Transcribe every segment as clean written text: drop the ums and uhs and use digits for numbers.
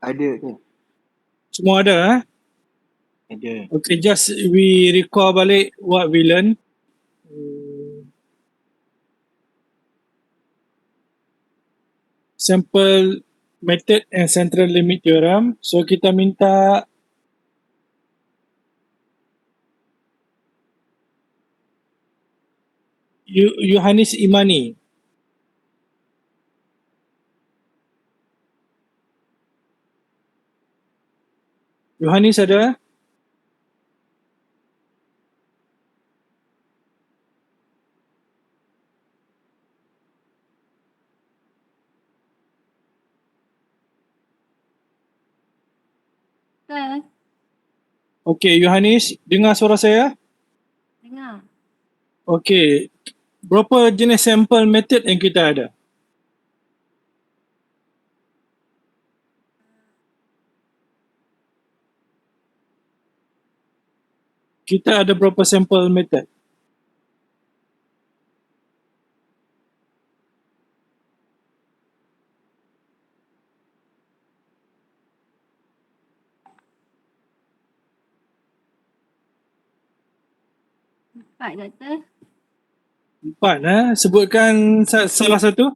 Ada ke? Semua ada Ada. Okay, just we recall balik what we learn. Sample method and central limit theorem. So kita minta Yohanis Imani. Yohanis ada? Okay, Yohanis, dengar suara saya? Dengar. Okay, berapa jenis sample method yang kita ada? Kita ada berapa sample method? Empat, Doktor. 4 sebutkan salah satu.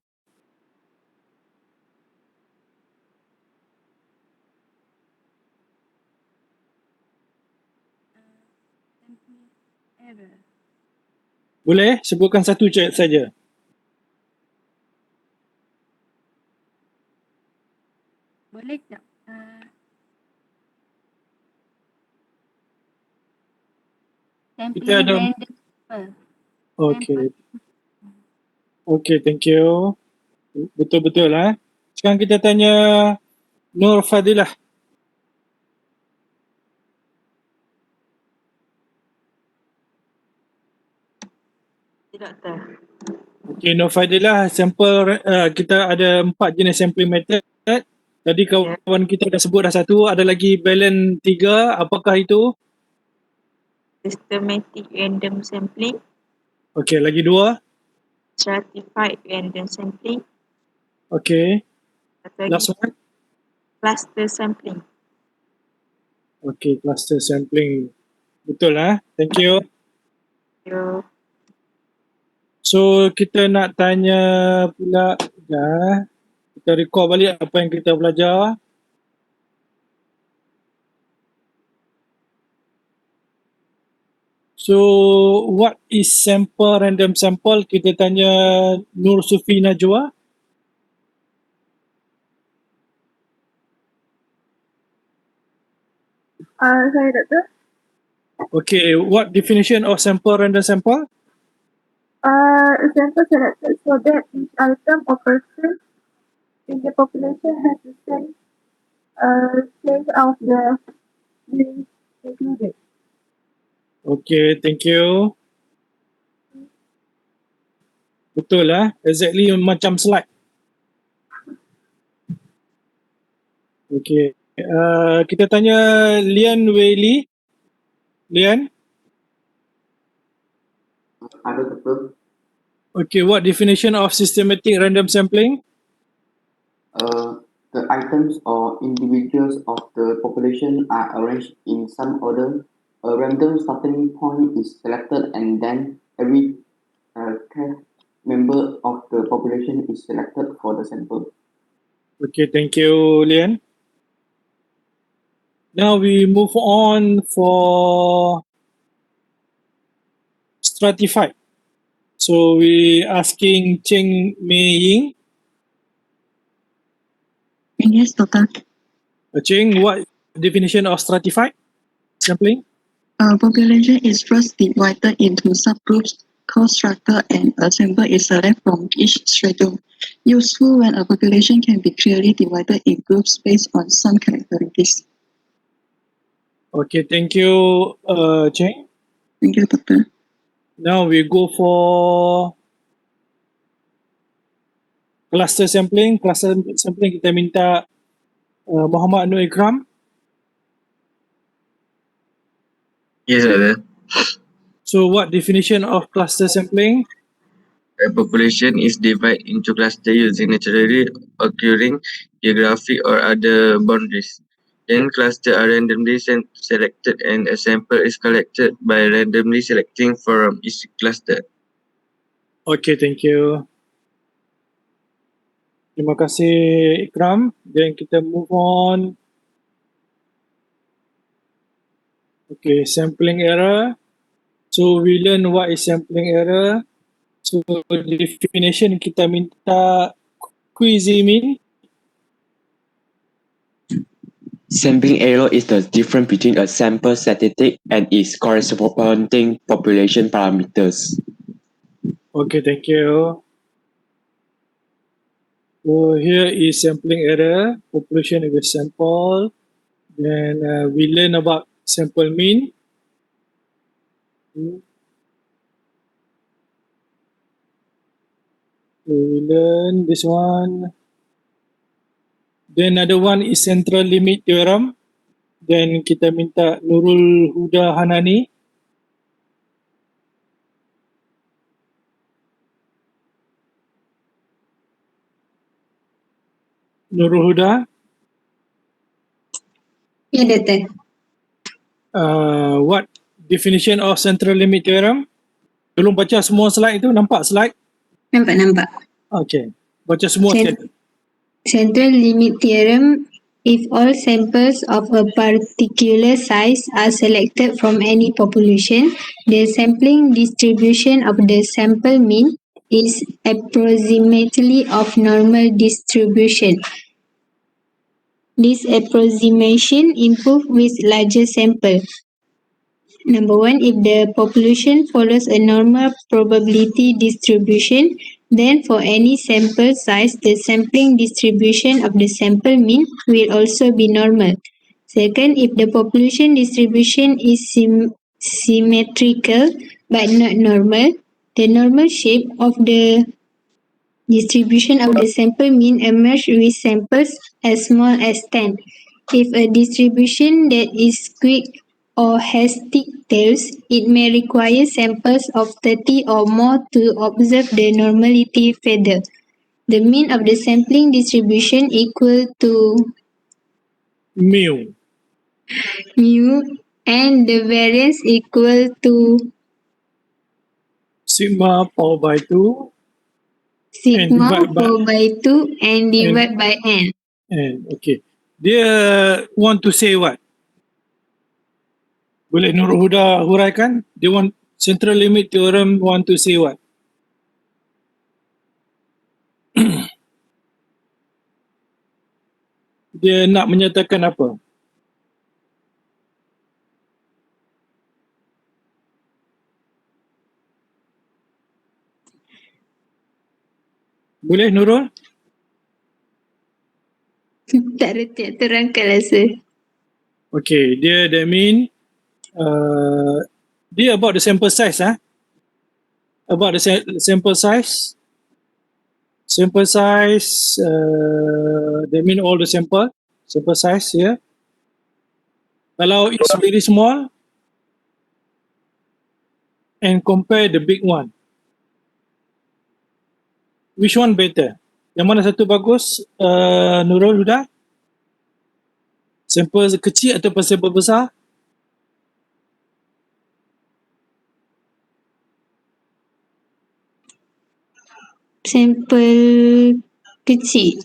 Error. Boleh sebutkan satu saja. Boleh tak? Kita ada Sampling random. Okay. Okay, thank you. Betul-betul Sekarang kita tanya Nur Fadilah. Doktor. Okay, Nur Fadilah, sampel kita ada 4 jenis sampling method. Tadi kawan kita dah sebut dah satu, ada lagi balance 3, apakah itu? Systematic random sampling, Okay, lagi 2. stratified random sampling, Okay, satu lagi last one. cluster sampling. Okay, cluster sampling. Betul thank you. So, So kita nak tanya pula kita recall balik apa yang kita belajar. So what is sample random sample? Kita tanya Nur Sufi Najwa. Sorry, Doctor. Okay, what definition of sample random sample? Sample selected so that each item or person in the population has the same change of the genes included. Okay, thank you. Betul exactly macam slide. Okay, kita tanya Lian Wei. Lian? Ada betul. Okay, what definition of systematic random sampling? The items or individuals of the population are arranged in some order. A random starting point is selected and then every member of the population is selected for the sample. Okay, thank you, Lian. Now we move on for stratified. So we asking Cheng Mei Ying. Yes, Doctor. Cheng, what definition of stratified sampling? Population is first divided into subgroups called strata, and a sample is selected from each stratum. Useful when a population can be clearly divided in groups based on some characteristics. Okay, thank you, Cheng. Thank you, Doctor. Now we go for cluster sampling. Cluster sampling kita minta Muhammad Nur Ikram. Yes, Doctor. So what definition of cluster sampling? a population is divided into clusters using naturally occurring geographic or other boundaries. Then clusters are randomly selected and a sample is collected by randomly selecting from each cluster. Okay, thank you. Terima kasih Ikram. Then kita move on. Okay, sampling error. So we learn what is sampling error. So definition kita minta Quizimin. Sampling error is the difference between a sample statistic and its corresponding population parameters. Okay, thank you. So here is sampling error, population of a sample. Then we learn about sample mean. So we learn this one. Then another one is central limit theorem. Then kita minta Nurul Huda Hanani. Nurul Huda. Ya, Doktor. What definition of central limit theorem? Tolong baca semua slide itu. Nampak slide? Nampak. Okay. Baca semua sekali. Central limit theorem: if all samples of a particular size are selected from any population, the sampling distribution of the sample mean is approximately of normal distribution. This approximation improves with larger sample. Number one, if the population follows a normal probability distribution, then for any sample size, the sampling distribution of the sample mean will also be normal. Second, if the population distribution is symmetrical but not normal, the normal shape of the distribution of the sample mean emerge with samples as small as 10. If a distribution that is quick or has thick tails, it may require samples of 30 or more to observe the normality feather. The mean of the sampling distribution equal to mu, and the variance equal to sigma power by 2 sigma divide by- 4 by 2 and divide by n. and okay. Dia want to say what? Boleh Nurul Huda huraikan? Dia want central limit theorem want to say what? Dia nak menyatakan apa? Boleh Nurul? Tak reti terangkan rasa. Okay, that mean dia about the sample size about the sample size. Sample size, that mean all the sample size here. Kalau it's very small and compare the big one, which one better? Yang mana satu bagus, Nurul Huda? Sampel kecil atau sampel besar? Sampel kecil.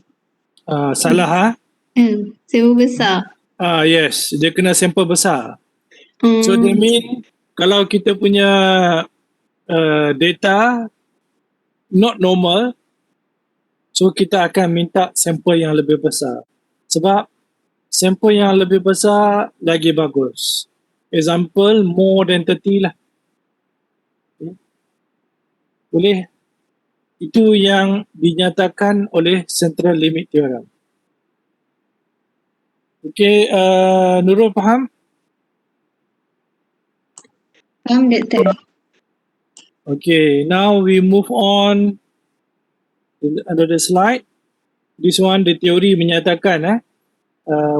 Salah Sampel besar. Yes, dia kena sampel besar. So that mean kalau kita punya data not normal, so kita akan minta sampel yang lebih besar. Sebab sampel yang lebih besar lagi bagus. Example, more than 30 lah. Okay. Boleh? Itu yang dinyatakan oleh central limit theorem. Okay, Nurul faham? Faham, Doktor. Okay, now we move on to another slide. This one, the theory menyatakan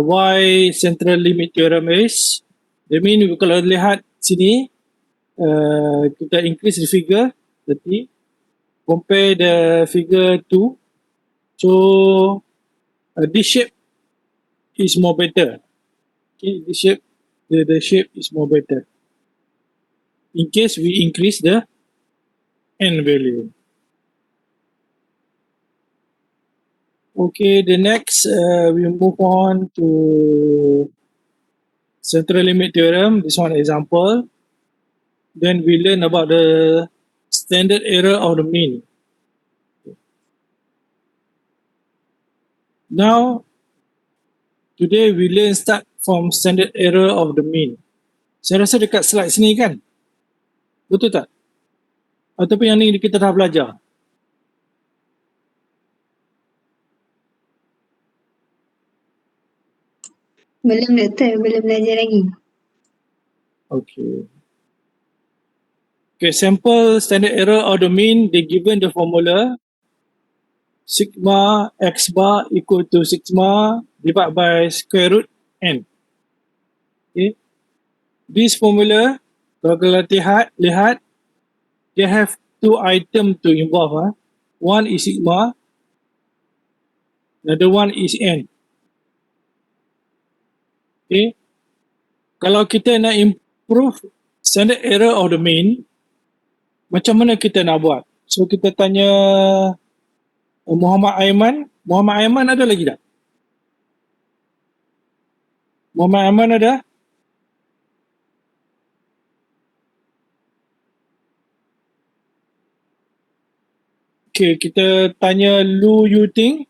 why central limit theorem is. That means kalau lihat sini, kita increase the figure 30. compare the figure 2. So this shape is more better. Okay, this shape, the shape is more better. In case we increase the n value. Okay, the next we move on to central limit theorem. This one example. Then we learn about the standard error of the mean. Now, today we learn start from standard error of the mean. Saya rasa dekat slide sini kan? Betul tak? Ataupun yang ni kita dah belajar? Belum doktor, belum belajar lagi. Okay. Okay, sample standard error of the mean, they given the formula sigma x bar equal to sigma divided by square root n. Okay. This formula, kalau kita lihat, they have two items to involve. One is sigma, another one is n. Okay. Kalau kita nak improve standard error of the mean, macam mana kita nak buat? So kita tanya Muhammad Aiman. Muhammad Aiman ada lagi tak? Muhammad Aiman ada? Okay, kita tanya Lu Yuting.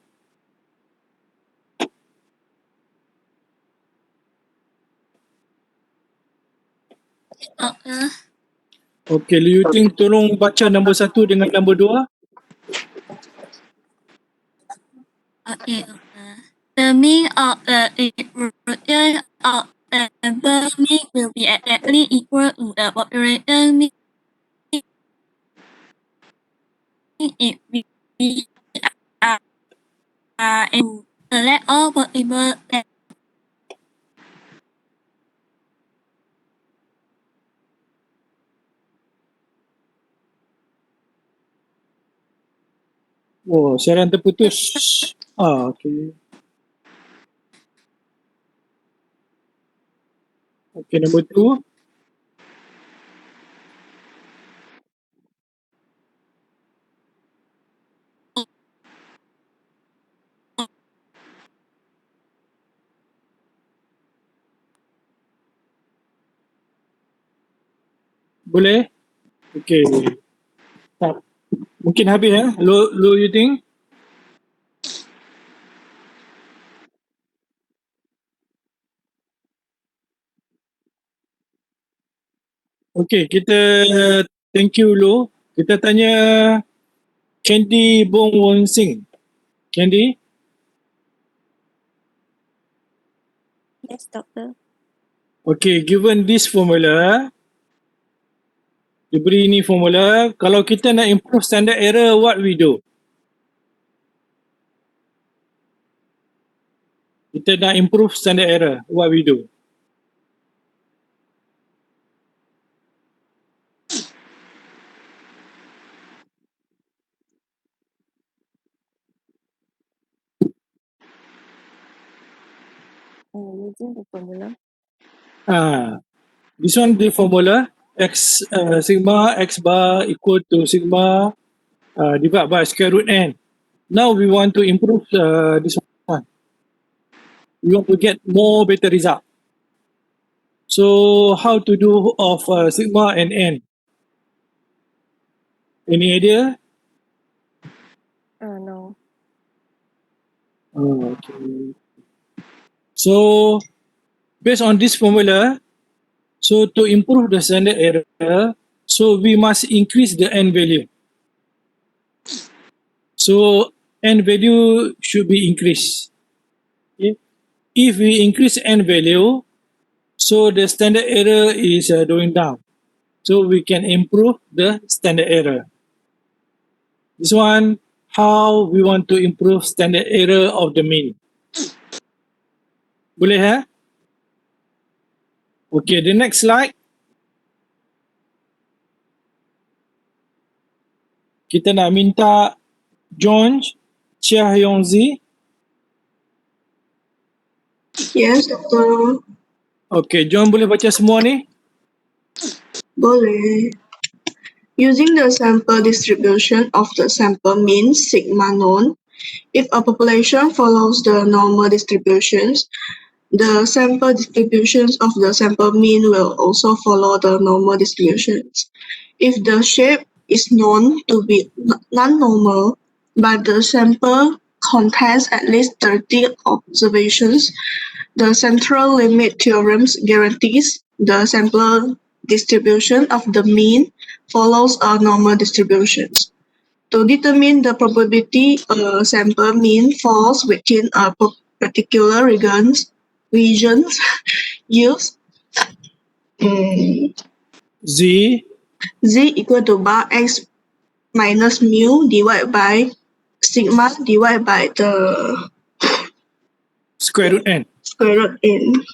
Okay, Lu Yuting tolong baca nombor 1 dengan nombor 2. Okay. The mean of the distribution of the sample mean will be exactly equal to the population mean if we are able to select all possible samples. Oh, siaran terputus. Okay. Okay, nombor 2. Boleh? Okay. Tak. Mungkin habis Lu Yuting. Okay, kita thank you Lu. Kita tanya Candy Bong Won Sing. Candy? Yes, doctor. Okay, given this formula, diberi ni formula, kalau kita nak improve standard error, what we do? Kita nak improve standard error, what we do? Using the formula. This one the formula sigma x bar equal to sigma divided by square root n. Now we want to improve this one. We want to get more better result. So how to do of sigma and n? Any idea? No. Okay. So based on this formula, so to improve the standard error, so we must increase the n value. So n value should be increased. Okay. If we increase n value, so the standard error is going down. So we can improve the standard error. This one, how we want to improve standard error of the mean. Boleh Okay, the next slide. kita nak minta John Chia Yong Z. Yes, Doctor. Okay, John boleh baca semua ni? Boleh. Using the sample distribution of the sample mean sigma known, if a population follows the normal distributions, the sample distributions of the sample mean will also follow the normal distributions. If the shape is known to be non-normal, but the sample contains at least 30 observations, the central limit theorem guarantees the sample distribution of the mean follows a normal distribution. To determine the probability a sample mean falls within a particular regions, use Z z equal to bar x minus mu divided by sigma divided by the square root n. square root n.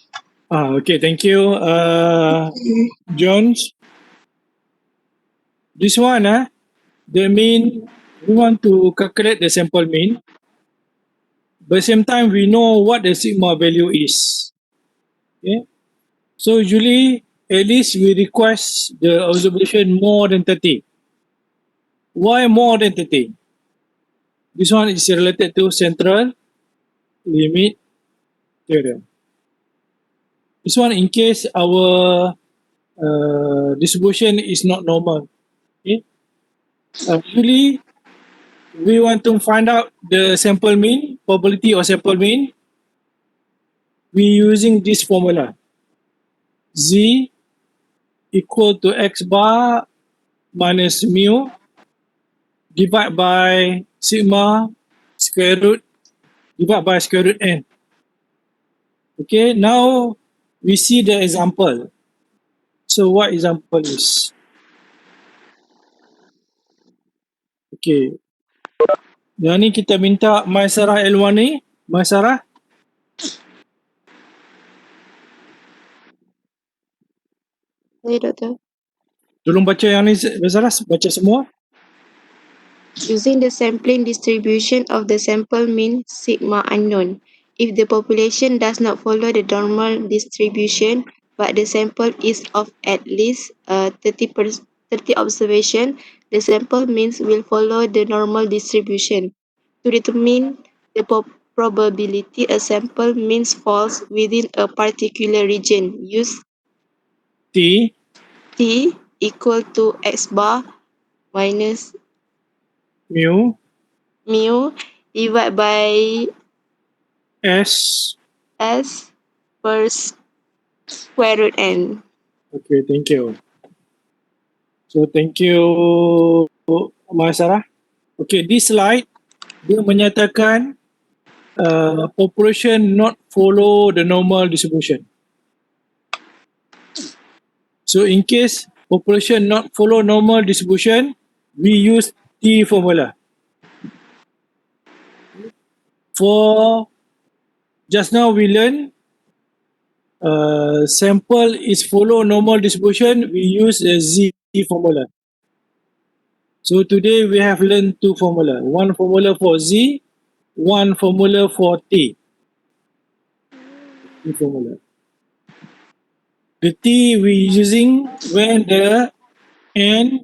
Okay, thank you. Jones. This one, the mean, we want to calculate the sample mean. But at the same time, we know what the sigma value is. Okay. So usually, at least we request the observation more than 30. Why more than 30? This one is related to central limit theorem. This one in case our distribution is not normal. Okay. Usually, we want to find out the sample mean, probability of sample mean. We using this formula. Z equal to x bar minus mu divided by sigma square root divided by square root n. Okay, now we see the example. So what example is? Okay. Yang ni kita minta Maisarah L1 ni. Maisarah, Okay, Doctor. tolong baca yang ni Maisarah, baca semua. Using the sampling distribution of the sample mean sigma unknown, if the population does not follow the normal distribution but the sample is of at least 30 observation, the sample means will follow the normal distribution. To determine the probability a sample means falls within a particular region, use T T equal to x bar minus mu mu divided by S. S per square root n. Okay, thank you. So thank you Maisarah. Okay, this slide dia menyatakan population not follow the normal distribution. So in case population not follow normal distribution, we use T formula. For just now we learn sample is follow normal distribution, we use a Z formula. So today we have learned two formula. One formula for Z, one formula for T. T formula. The T we using when the N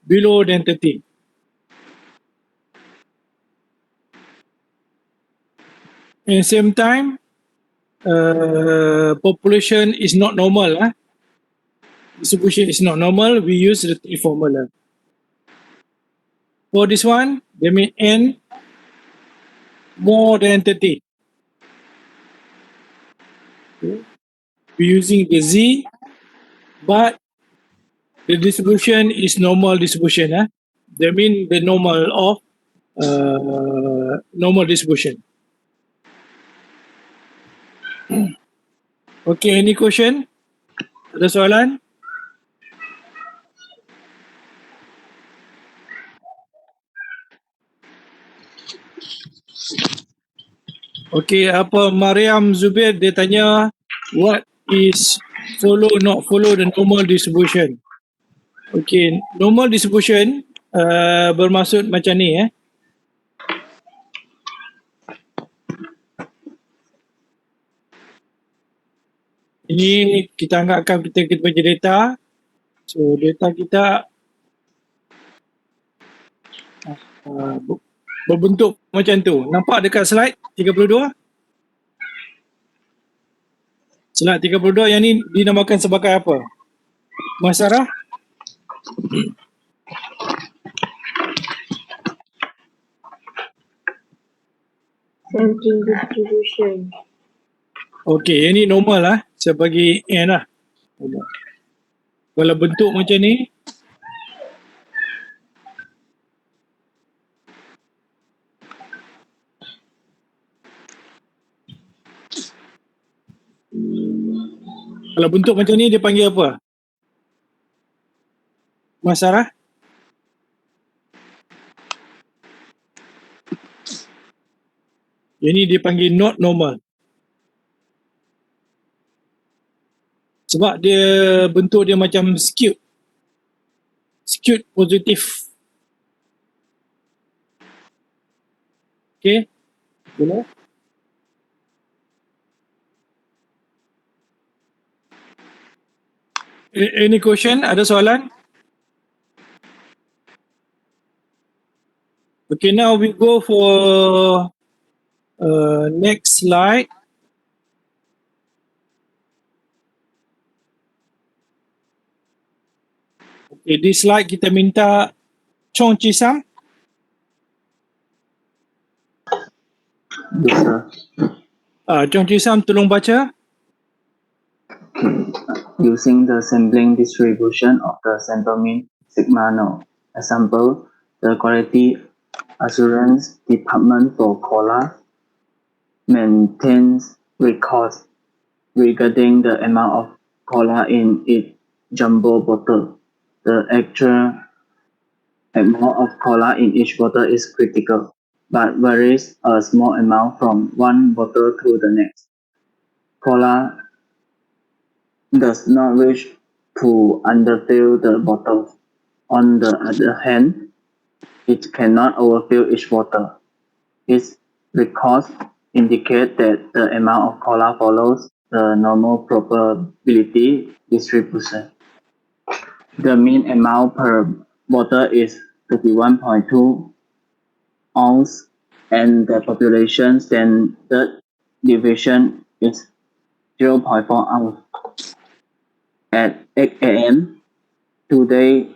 below than 30. At the same time, population is not normal. Distribution is not normal, we use the T formula. For this one, they mean N more than 30. Okay. We're using the Z, but the distribution is normal distribution. That means the normal of normal distribution. Okay, any question? Ada soalan? Okay, apa Mariam Zubir dia tanya what is follow not follow the normal distribution? Okay, normal distribution bermaksud macam ni Ini kita anggapkan kita punya data. So data kita berbentuk macam tu. Nampak dekat slide 32? Slide 32 yang ni dinamakan sebagai apa? Mas Sarah? Sampling distribution. Okey, yang ni normal lah. Saya bagi N lah. Kalau bentuk macam ni, kalau bentuk macam ni dia panggil apa? Mas Sarah? Yang ni dia panggil not normal. Sebab dia bentuk dia macam skewed. Skewed positif. Okay? Boleh? Any question? Ada soalan? Okay, now we go for next slide. Okay, this slide kita minta Chong Chisam. Yes, sir. Chong Chisam tolong baca. Using the sampling distribution of the sample mean sigma no. Example, the quality assurance department for cola maintains records regarding the amount of cola in its jumbo bottle. The actual amount of cola in each bottle is critical, but varies a small amount from one bottle to the next. Cola does not wish to underfill the bottles. On the other hand, it cannot overfill each bottle. Its records indicate that the amount of cola follows the normal probability distribution. The mean amount per bottle is 31.2 ounce and the population standard deviation is 0.4 ounce. At 8 a.m. today,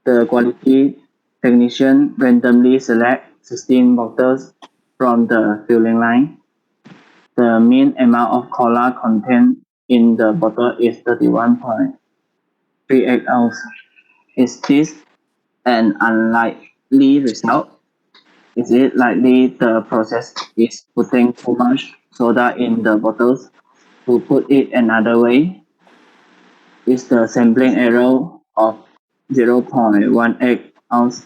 the quality technician randomly select 16 bottles from the filling line. The mean amount of cola contained in the bottle is 31.38 ounce. Is this an unlikely result? Is it likely the process is putting too much soda in the bottles? To put it another way, is the sampling error of 0.18 ounce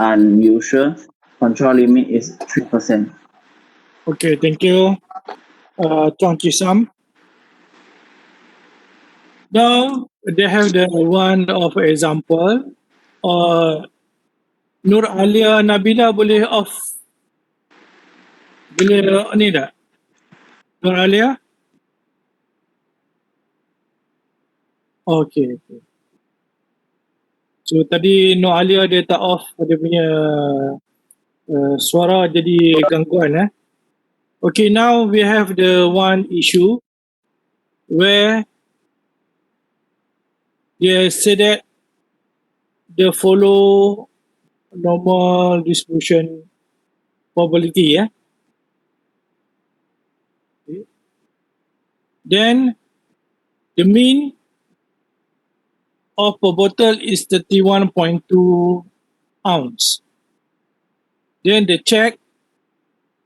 unusual? Control limit is 3%. Okay, thank you, Chong Chisam. Now they have the one of example. Nur Alia Nabila boleh off? Boleh ni tak? Nur Alia? Okay. So tadi Nur Alia dia tak off dia punya suara jadi gangguan Okay, now we have the one issue where they say that they follow normal distribution probability Then the mean of a bottle is 31.2 ounce. Then the check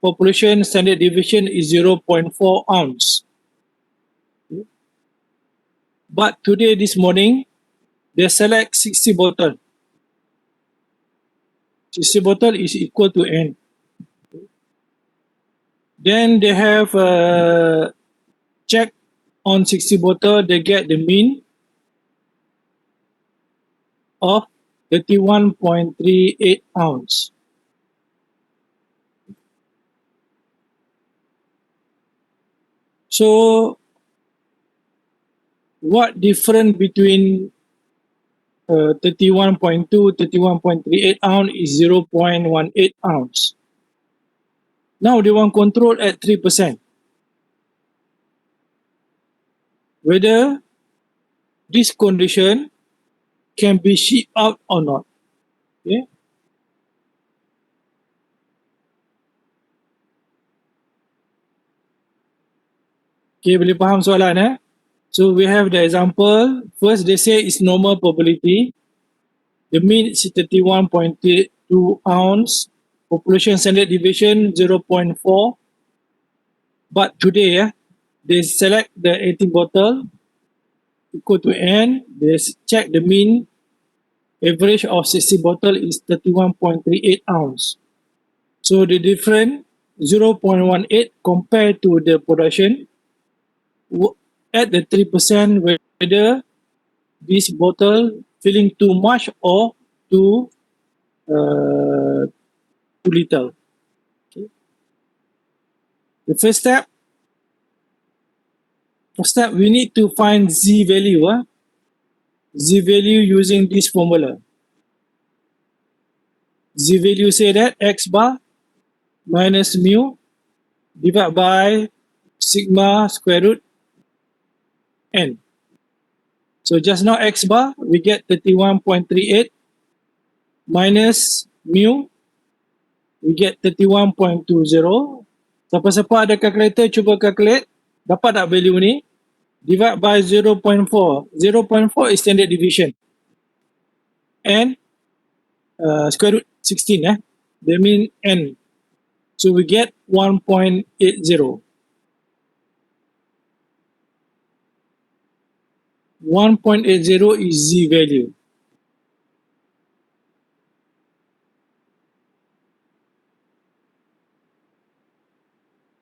population standard deviation is 0.4 ounce. But today, this morning, they select 60 bottle. 60 bottle is equal to N. Then they have check on 60 bottle, they get the mean of 31.38 ounce. So, what difference between 31.2, 31.38 ounce is 0.18 ounce. Now they want control at 3%. Whether this condition can be shipped out or not. Okay. Okay, boleh faham soalan So we have the example. First, they say it's normal probability. The mean is 31.2 ounce. Population standard deviation 0.4. But today, they select the 18 bottle equal to N. They check the mean average of 60 bottle is 31.38 ounce. So the difference 0.18 compared to the production at the 3% whether this bottle filling too much or too little. Okay. The first step, we need to find Z value. Z value using this formula. Z value say that X bar minus mu divided by sigma square root N. So just now X bar, we get 31.38 minus mu, we get 31.20. Siapa-siapa ada calculator, cuba calculate. Dapat tak value ni? Divide by 0.4. 0.4 is standard deviation. And square root 16. They mean N. So we get 1.80. 1.80 is Z value.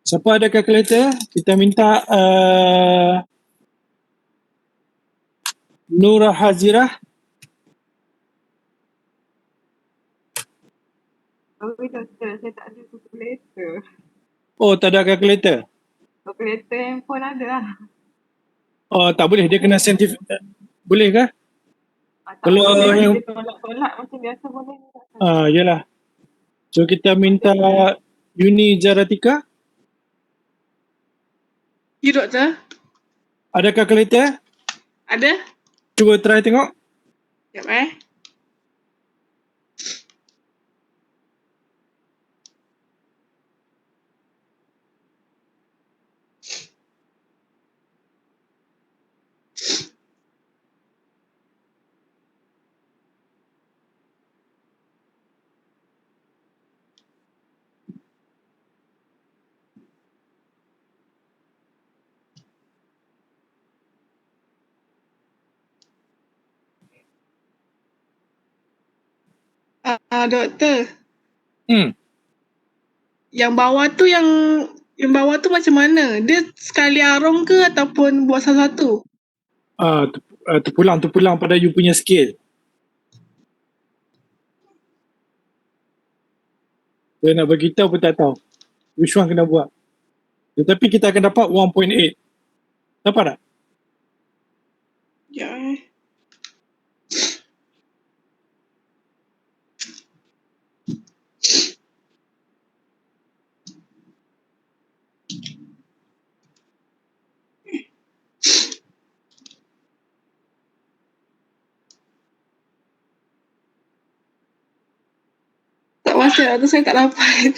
Siapa ada calculator? Kita minta Nurah Hazirah. Sorry doktor, saya tak ada calculator. Oh, tak ada calculator? Calculator handphone ada lah. Oh, tak boleh. Dia kena saintifik. Boleh ke? Kalau boleh, yang... dia tolak-tolak macam biasa boleh. Yalah. So, kita minta Uni Zaratika. Ya, doktor. Ada calculator? Ada. Cuba try tengok. Sekejap doktor. Yang bawah tu macam mana? Dia sekali arung ke ataupun buat satu-satu? Terpulang pada you punya skill. Dia nak beritahu pun tak tahu which one kena buat. Tetapi kita akan dapat 1.8. Dapat tak? Ya. Tak masuk atau saya tak dapat.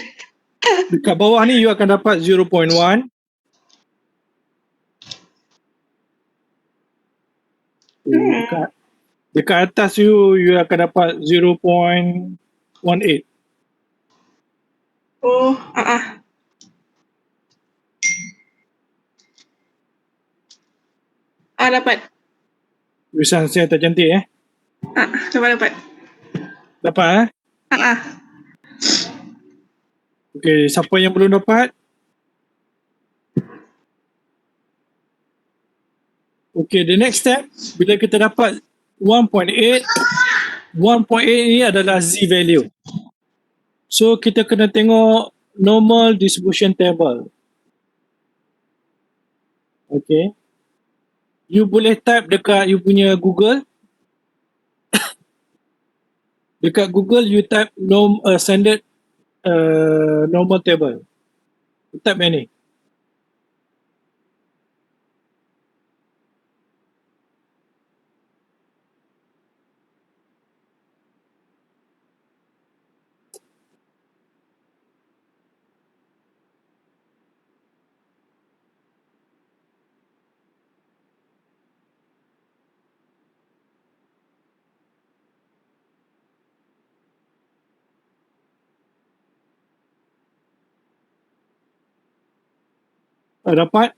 Dekat bawah ni you akan dapat 0.1. Dekat atas you akan dapat 0.18. Oh, dapat. Tulisan saya tak cantik Dapat. Dapat Okey, siapa yang belum dapat? Okey, the next step bila kita dapat 1.8, 1.8 ni adalah Z value. So kita kena tengok normal distribution table. Okay. You boleh type dekat you punya Google. Dekat Google you type standard normal table. You type yang ni. Dapat?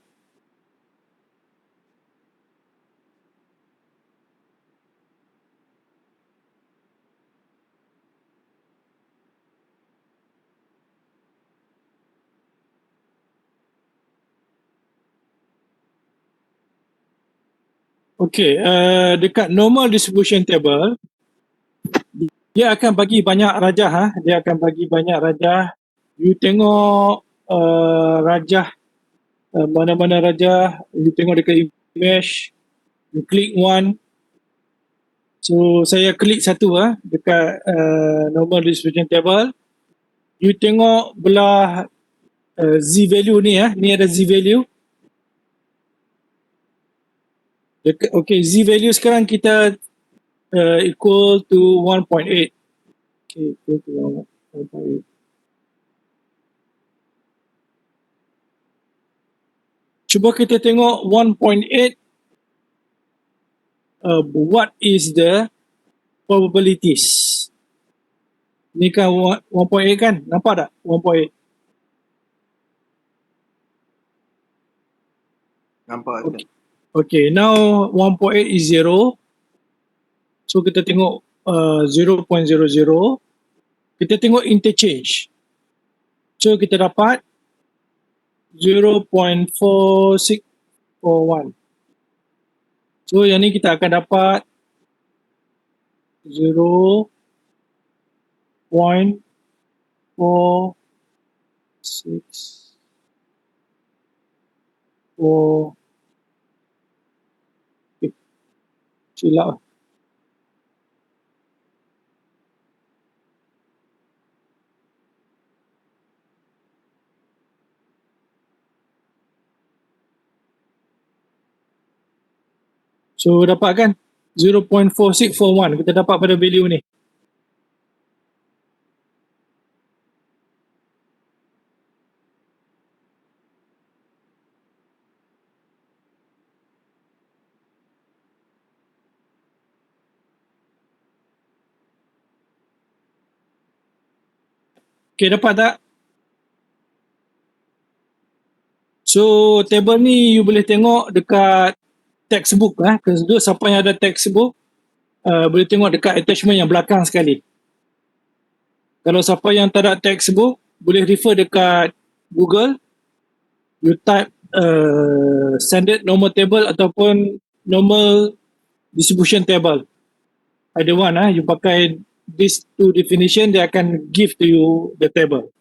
Okay, dekat normal distribution table, dia akan bagi banyak rajah. Dia akan bagi banyak rajah. You tengok rajah, mana-mana rajah, you tengok dekat image, you click one. So, saya klik satu dekat normal distribution table. You tengok belah Z value ni ni ada Z value. Okay, Z value sekarang kita equal to 1.8. Okay, equal to 1.8. Cuba kita tengok 1.8. What is the probabilities? Ni kan 1.8 kan? Nampak tak? 1.8. Nampak. Okay, now 1.8 is 0. So kita tengok 0.00. Kita tengok interchange. So kita dapat 0.4641. So yang ni kita akan dapat 0.4641. Silap. So dapat kan 0.4641 kita dapat pada value ni. Okay, dapat tak? So table ni you boleh tengok dekat textbook siapa yang ada textbook boleh tengok dekat attachment yang belakang sekali. Kalau siapa yang tak ada textbook boleh refer dekat Google, you type standard normal table ataupun normal distribution table. Either one you pakai these two definition, dia akan give to you the table.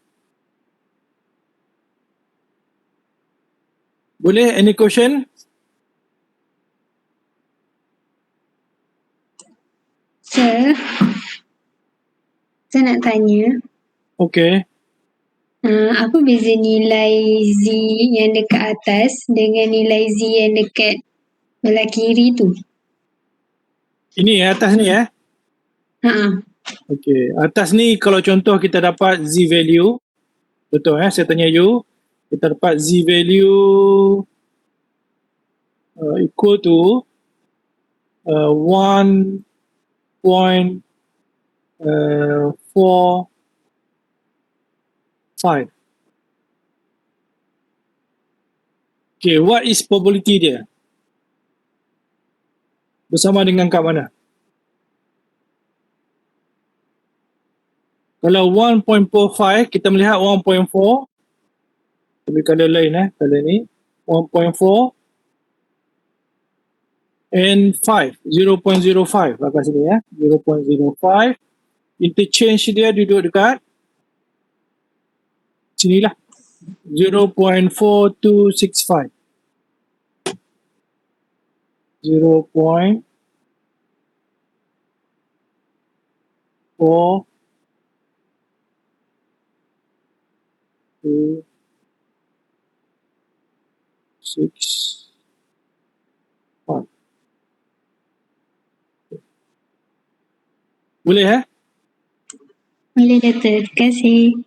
Boleh? Any question? Sir, saya nak tanya. Okay. Apa beza nilai Z yang dekat atas dengan nilai Z yang dekat belah kiri tu? Ini atas ni Okay, atas ni kalau contoh kita dapat Z value, betul saya tanya you, kita dapat Z value equal to 1.45. Okay, what is probability dia? Bersama dengan kat mana? Kalau 1.45, kita melihat 1.4. Tapi kalau lain, kalau ni 1.4 and 5, 0.05 kat sini ya, 0.05. Interchange dia duduk dekat sinilah, 0.4265. 0.4265. Boleh Boleh Doktor, terima kasih.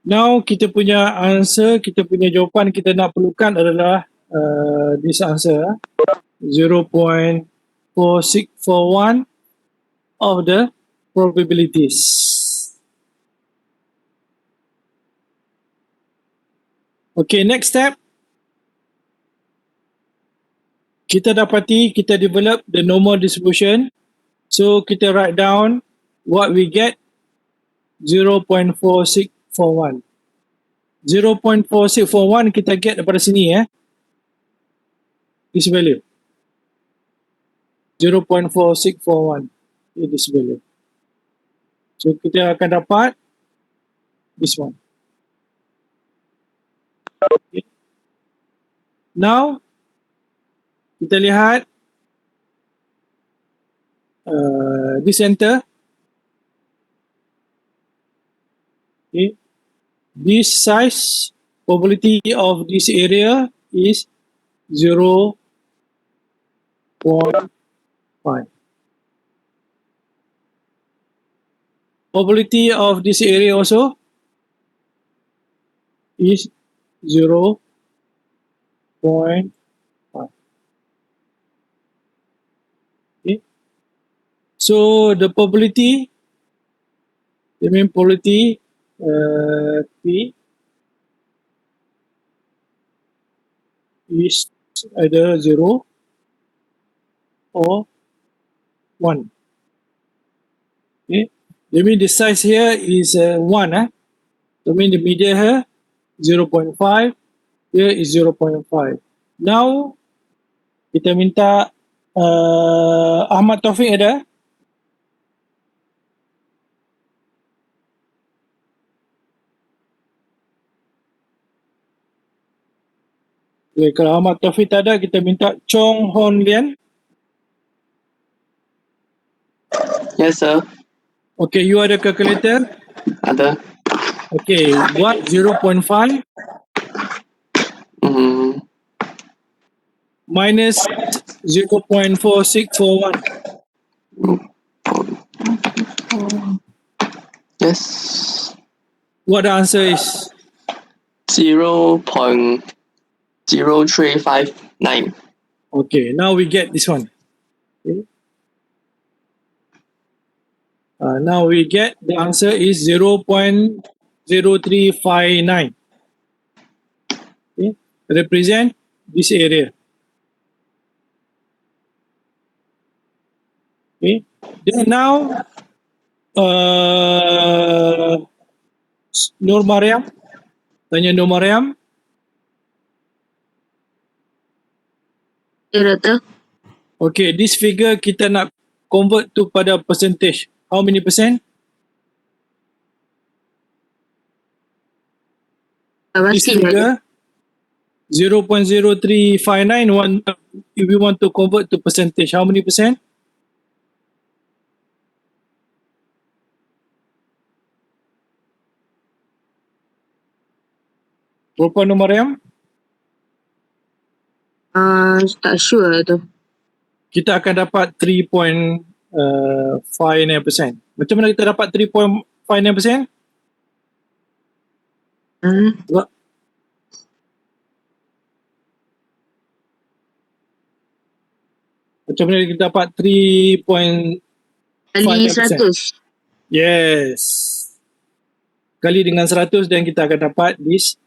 Now kita punya answer, kita punya jawapan kita nak perlukan adalah this answer 0.4641 of the probabilities. Okay, next step. Kita dapati, kita develop the normal distribution. So kita write down what we get, 0.4641. 0.4641 kita get daripada sini this value. 0.4641 this value. So kita akan dapat this one. Okay. Now kita lihat di center. Okay. This size, probability of this area is 0.5. Probability of this area also is 0.5. Okay. So the probability, the main probability P is either 0 or 1. Okay. That means the size here is 1. That means the media here 0.5. Here is 0.5. Now kita minta Ahmad Taufik ada? Okay, kalau Ahmad Taufik tak ada, kita minta Chong Hon Lian. Yes, sir. Okay, you ada calculator? Ada. Okay, buat 0.5 minus 0.4641. Yes. What the answer is? 0.0359. Okay, now we get this one. Okay. Now we get the answer is 0.0359. Okay. Represent this area. Okay. Then now Nur Mariam, tanya Nur Mariam. Okay, this figure kita nak convert to pada percentage. How many percent? This figure 0.0359, if we want to convert to percentage, how many percent? Berapa Nur Mariam? Tak sure tu. Kita akan dapat 3.59%. Macam mana kita dapat 3.59%? Macam mana kita dapat 3.59%? Kali 100. Yes. Kali dengan 100 dan kita akan dapat these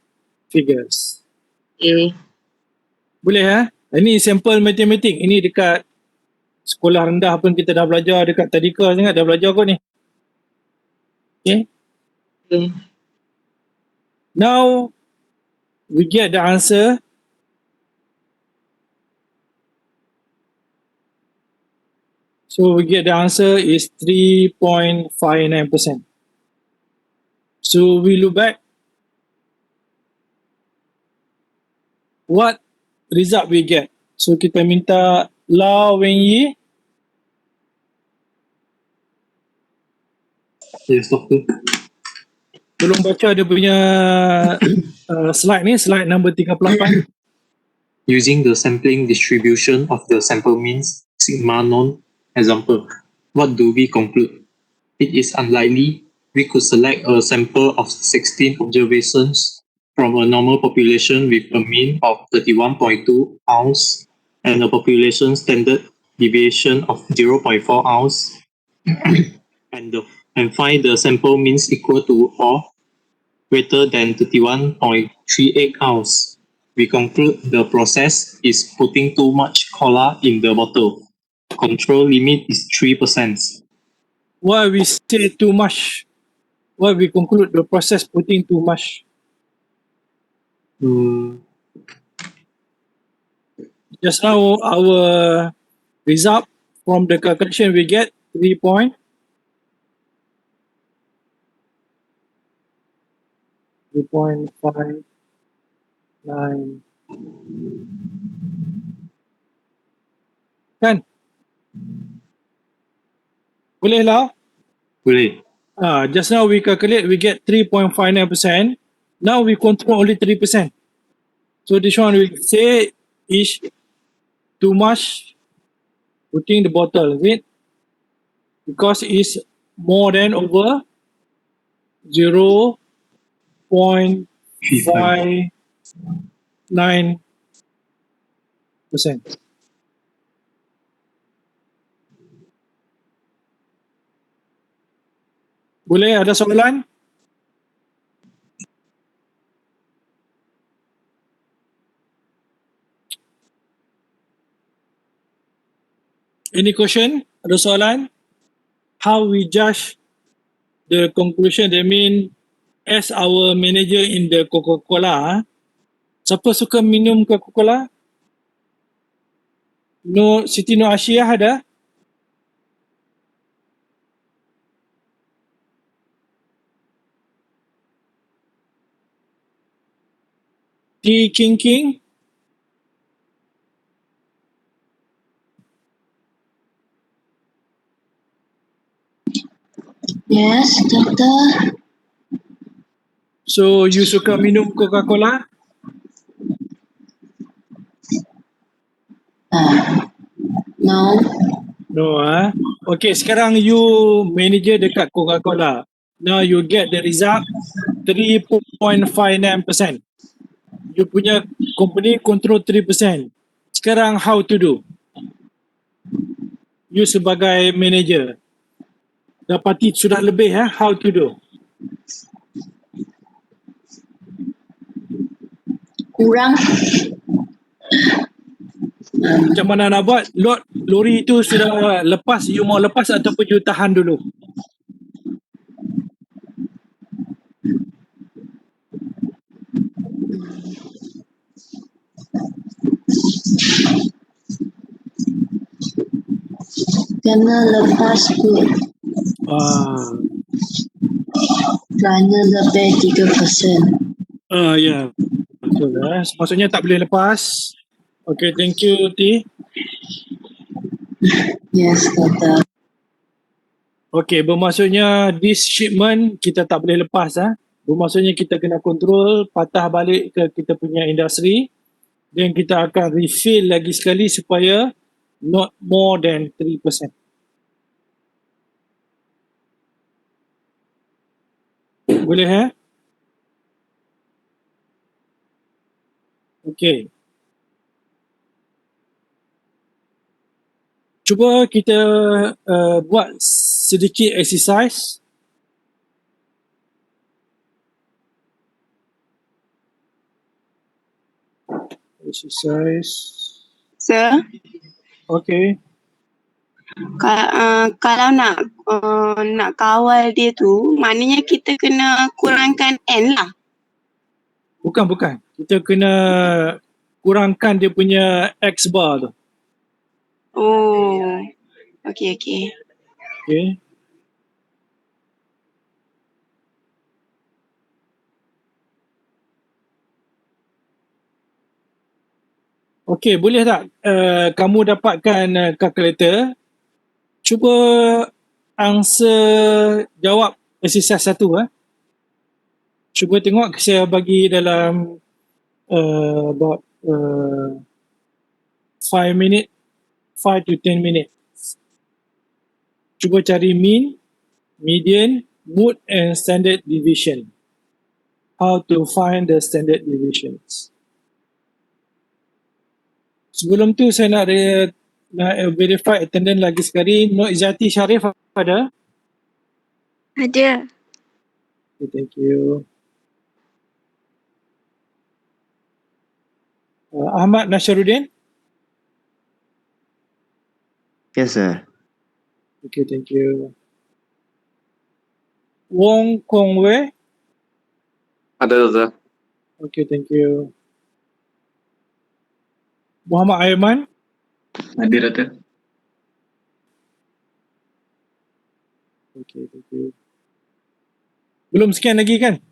figures. Okay. Boleh Ini sampel matematik. Ini dekat sekolah rendah pun kita dah belajar, dekat tadika sangat dah belajar kot ni. Okay. Now we get the answer So we get the answer is 3.59%. So we look back. What result we get? So kita minta La Wenyi. Yes, Doctor. Tolong baca dia punya slide ni, slide number 38. Using the sampling distribution of the sample means sigma non example, what do we conclude? It is unlikely we could select a sample of 16 observations from a normal population with a mean of 31.2 ounce and a population standard deviation of 0.4 ounce and find the sample means equal to or greater than 31.38 ounce. We conclude the process is putting too much cola in the bottle. Control limit is 3%. Why we say too much? Why we conclude the process putting too much? Just now our result from the calculation we get 3.59. Kan? Boleh lah? Boleh. Just now we calculate, we get 3.59%. Now we control only 3%. So this one we say is too much putting the bottle, is it? Because it's more than over 0.59%. Boleh ada soalan? Any question? Ada soalan? How we judge the conclusion? That mean as our manager in the Coca-Cola, siapa suka minum Coca-Cola? No, Siti No Asyiyah ada? T King King? Yes, Doctor. So you suka minum Coca-Cola? No. No, Okay, sekarang you manager dekat Coca-Cola. Now you get the result 3.59%. You punya company control 3%. Sekarang how to do? You sebagai manager dapati sudah lebih, how to do? Kurang. Macam mana nak buat? Lori itu sudah lepas, you mau lepas ataupun you tahan dulu? Kena lepas kot. Kerana lebih 3%. Ya. Betul, maksudnya tak boleh lepas. Okay, thank you, T. Yes, Doctor. Okay, bermaksudnya this shipment kita tak boleh lepas. Bermaksudnya kita kena kontrol, patah balik ke kita punya industri dan kita akan refill lagi sekali supaya not more than 3%. Boleh, Okay. Cuba kita buat sedikit exercise. Sir, Okay. kalau nak kawal dia tu, maknanya kita kena kurangkan N lah. Bukan. Kita kena kurangkan dia punya X bar tu. Oh. Okay, okay. Okay. Okay, boleh tak kamu dapatkan kalkulator? Cuba jawab exercise satu. Cuba tengok saya bagi dalam about 5 minit, 5 to 10 minit. Cuba cari mean, median, mode and standard deviation. How to find the standard deviations. Sebelum tu saya nak verify attendance lagi sekali. Nur Izzati Sharif ada? Ada. Okay, thank you. Ahmad Nasharuddin? Yes, sir. Okay, thank you. Wong Kong Wei? Ada, Doktor. Okay, thank you. Muhammad Aiman? Ada, Doktor. Okay, thank you. Belum scan lagi kan?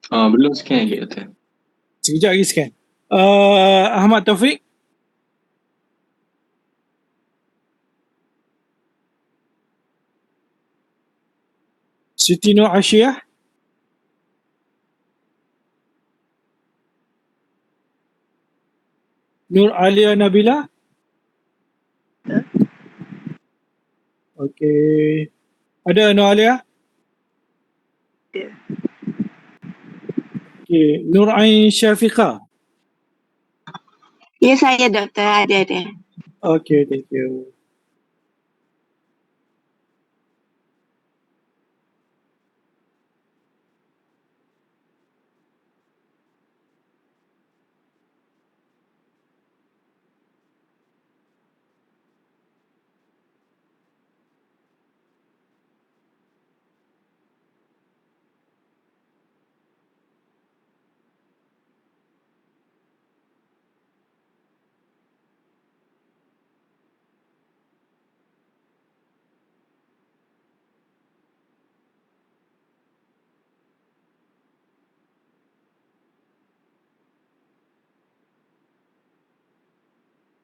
Belum scan lagi, Doktor. Sekejap lagi scan. Ahmad Taufik? Siti Nur Ashiah? Nur Alia Nabila? Okay. Ada Nur Alia? Ada. Okay. Nur Ain Syafiqah? Ya, saya doktor. Ada. Okay, thank you.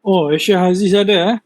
Oh, Aisyah Aziz ada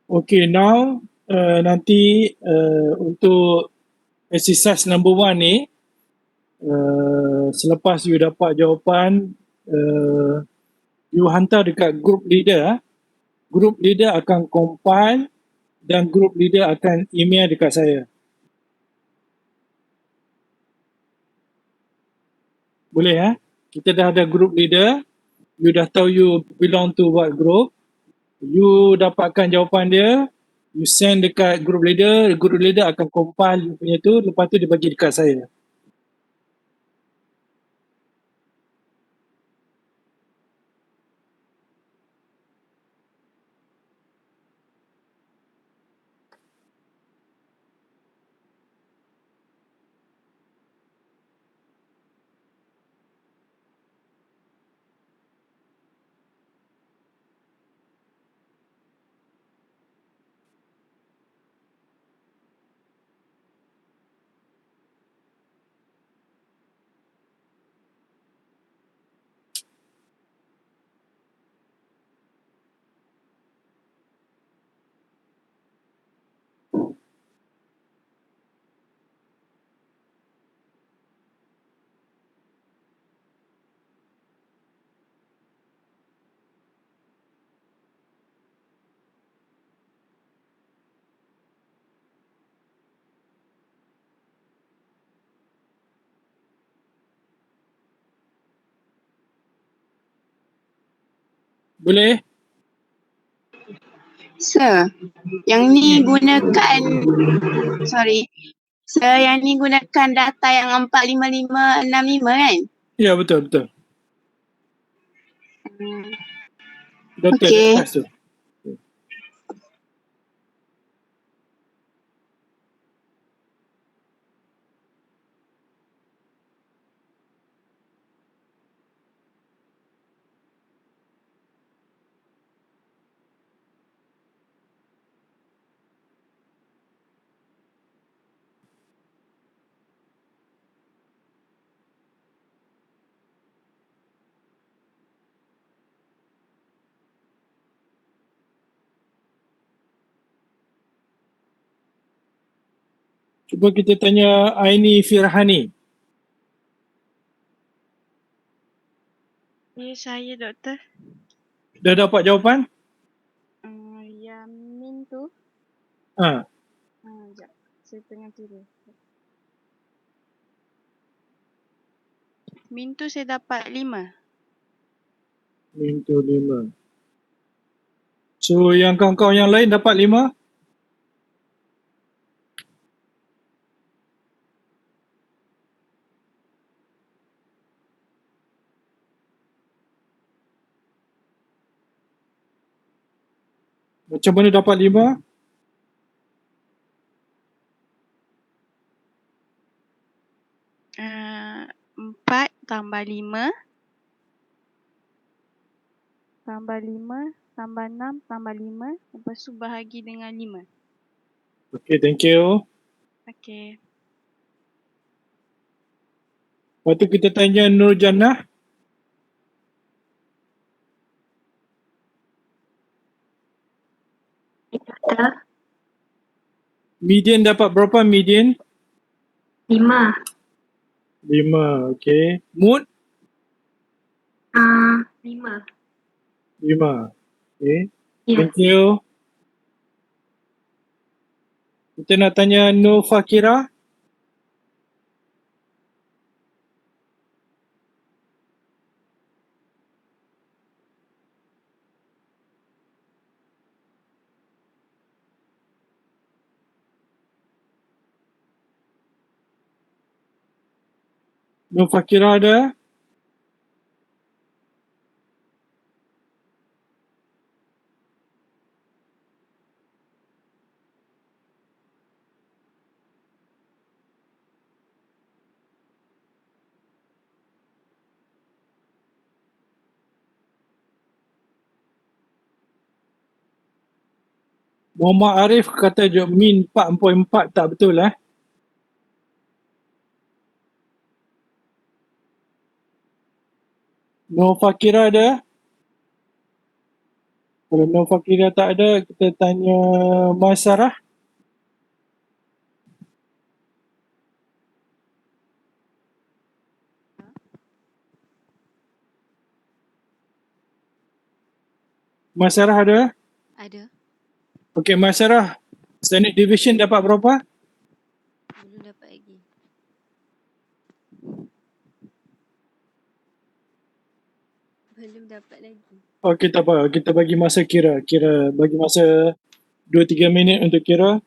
Okay, now nanti untuk exercise number 1 ni, selepas you dapat jawapan, you hantar dekat group leader. Group leader akan compile dan group leader akan email dekat saya. Boleh Kita dah ada group leader. You dah tahu you belong to what group. You dapatkan jawapan dia, you send dekat group leader akan compile you punya tu, lepas tu dia bagi dekat saya. Boleh? Sir, yang ni gunakan, sorry. Sir, yang ni gunakan data yang 45565 kan? Ya, betul. Data di Okey. atas tu. Cuba kita tanya Aini Firhani. Ya, saya doktor. Dah dapat jawapan? Yang min tu, Ha. sekejap. Saya tengah tiru. Min tu saya dapat 5. Min tu 5. So yang kawan-kawan yang lain dapat 5? Macam mana dapat 5? Uh, 4 tambah 5 tambah 5 tambah 6 tambah 5 lepas tu bahagi dengan 5. Okay, thank you. Okey. Lepas tu kita tanya Nur Jannah. Median dapat berapa median? 5. 5, okay. Mood? 5. 5, okay. Ya. Thank you. Kita nak tanya Nur Fakira. Nur Fakira ada? Muhammad Arif kata min 4.4 tak betul Nur Fakira ada? Kalau Nur Fakira tak ada, kita tanya Mas Sarah. Mas Sarah ada? Ada. Okey, Mas Sarah. Standard deviation dapat berapa? Belum dapat lagi. Belum dapat lagi. Okey, tak apa. Kita bagi masa kira. Bagi masa 2-3 minit untuk kira.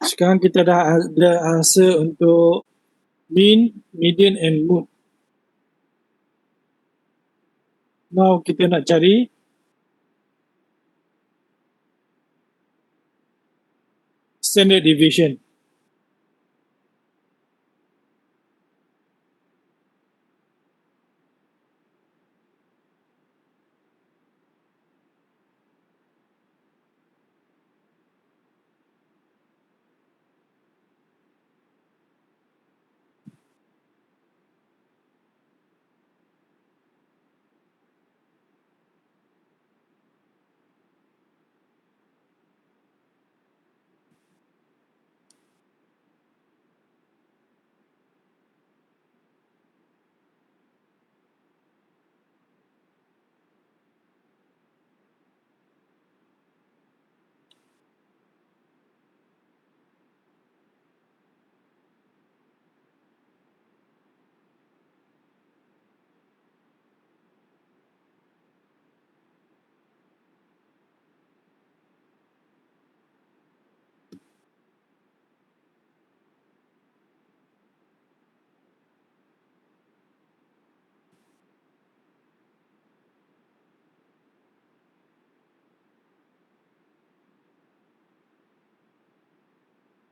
Sekarang kita dah ada answer untuk mean, median and mood. Now kita nak cari standard deviation.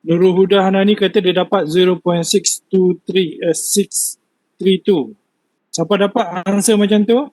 Nurul Huda Hanani kata dia dapat 0.632. Siapa dapat answer macam tu?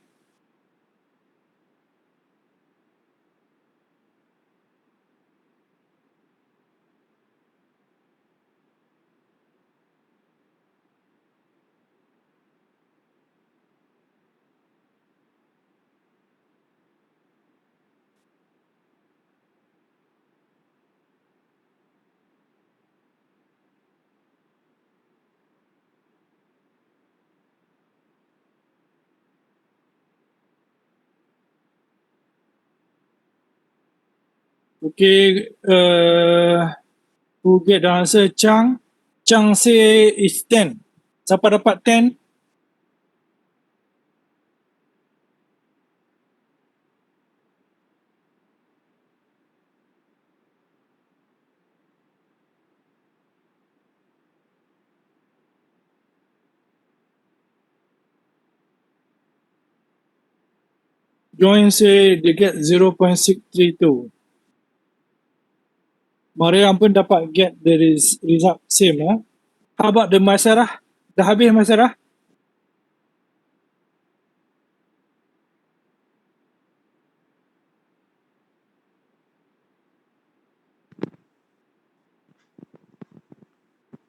Okay, who get the answer? Chang say is 10. Siapa dapat 10? Join say they get 0.632. Mariam pun dapat get the result same. How about the Masyarah? Dah habis Masyarah?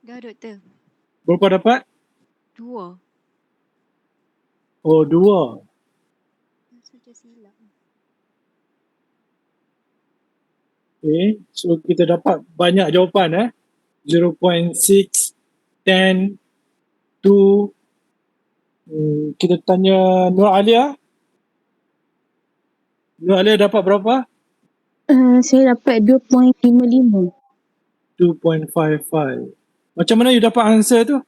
Dah doktor. Berapa dapat? 2. Oh, 2. Sudah silap. Okay, so kita dapat banyak jawapan 0.6, 10, 2. Kita tanya Nur Alia. Nur Alia dapat berapa? Saya dapat 2.55. 2.55. Macam mana you dapat answer tu?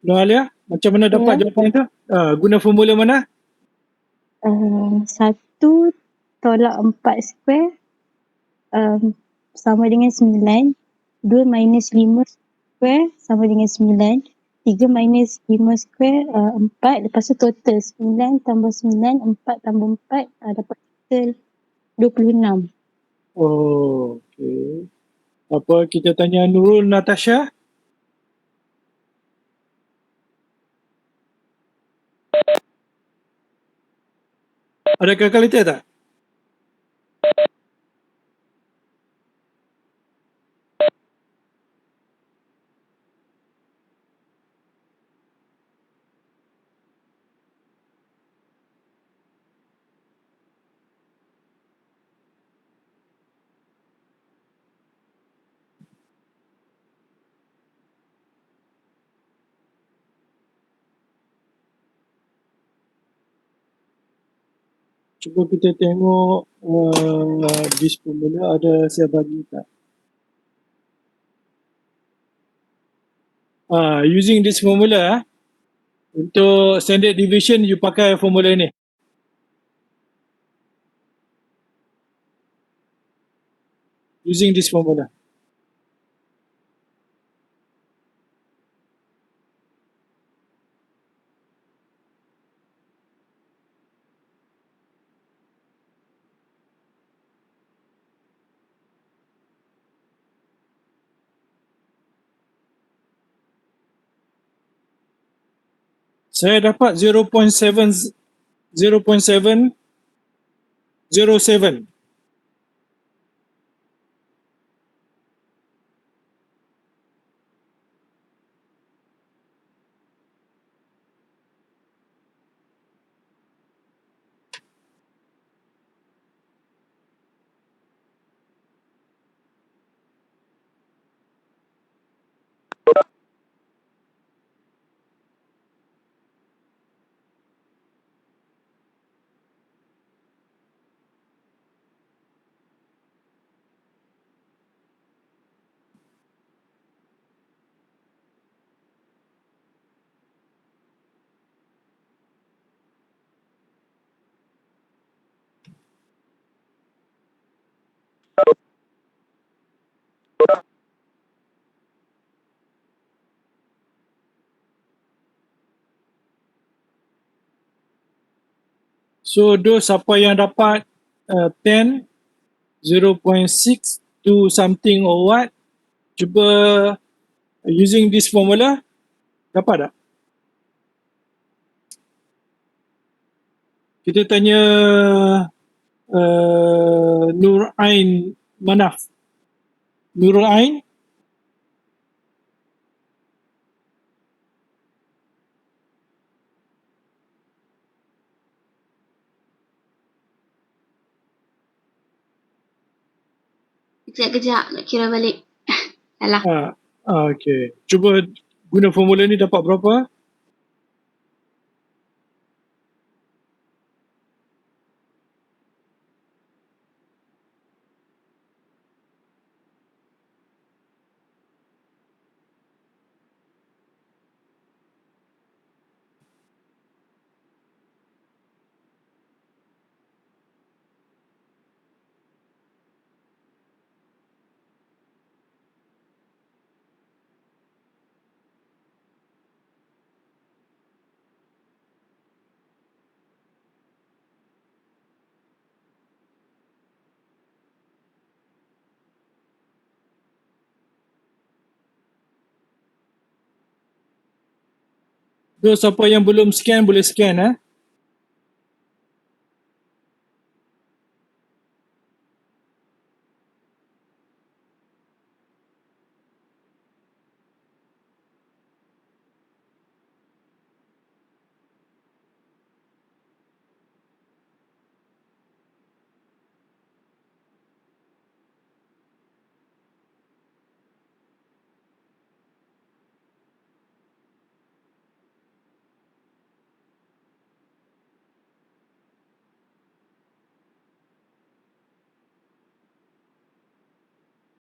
Nur Alia, macam mana dapat jawapan tu? Guna formula mana? 1 tolak 4 square sama dengan 9. 2 minus 5 square sama dengan 9. 3 minus 5 square 4. Lepas tu total 9 tambah 9, 4 tambah 4 dapat total 26. Oh, okay. Apa kita tanya Nurul Natasha? Ada kalkulator tak? Cuba kita tengok di formula ada saya bagi tak. Using this formula untuk standard deviation you pakai formula ni. Using this formula. Saya dapat 0.707. So those siapa yang dapat 10, 0.6 to something or what. Cuba using this formula, dapat tak? Kita tanya Nur Ain Manaf. Nur Ain, Kejap, nak kira balik. Salah. okay. Cuba guna formula ni dapat berapa? So, siapa yang belum scan boleh scan